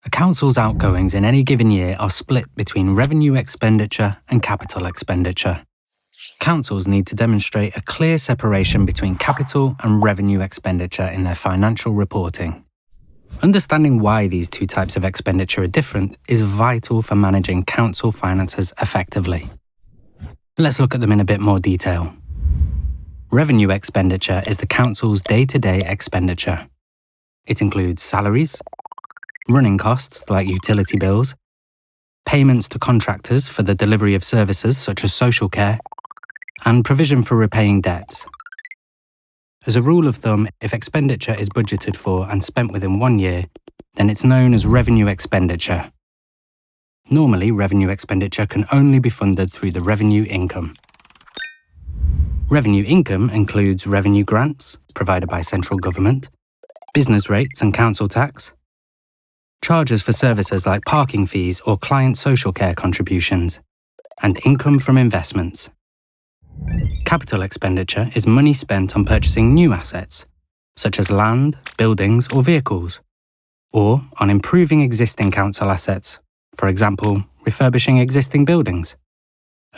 A council's outgoings in any given year are split between revenue expenditure and capital expenditure. Councils need to demonstrate a clear separation between capital and revenue expenditure in their financial reporting. Understanding why these two types of expenditure are different is vital for managing council finances effectively. Let's look at them in a bit more detail. Revenue expenditure is the council's day-to-day expenditure. It includes salaries, running costs like utility bills, payments to contractors for the delivery of services such as social care, and provision for repaying debts. As a rule of thumb, if expenditure is budgeted for and spent within 1 year, then it's known as revenue expenditure. Normally, revenue expenditure can only be funded through the revenue income. Revenue income includes revenue grants provided by central government, business rates and council tax, charges for services like parking fees or client social care contributions, and income from investments. Capital expenditure is money spent on purchasing new assets, such as land, buildings or vehicles, or on improving existing council assets, for example, refurbishing existing buildings.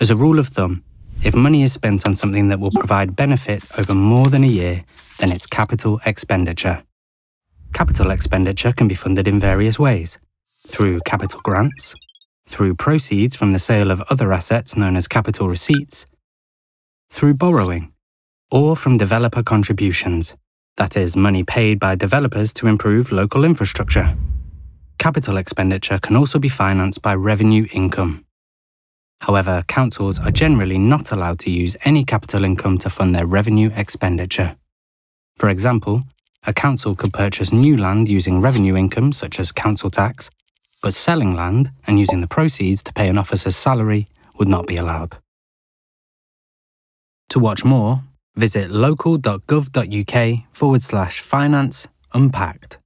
As a rule of thumb, if money is spent on something that will provide benefit over more than a year, then it's capital expenditure. Capital expenditure can be funded in various ways: through capital grants, through proceeds from the sale of other assets known as capital receipts, through borrowing, or from developer contributions, that is, money paid by developers to improve local infrastructure. Capital expenditure can also be financed by revenue income. However, councils are generally not allowed to use any capital income to fund their revenue expenditure. For example, a council could purchase new land using revenue income such as council tax, but selling land and using the proceeds to pay an officer's salary would not be allowed. To watch more, visit local.gov.uk/Finance Unpacked.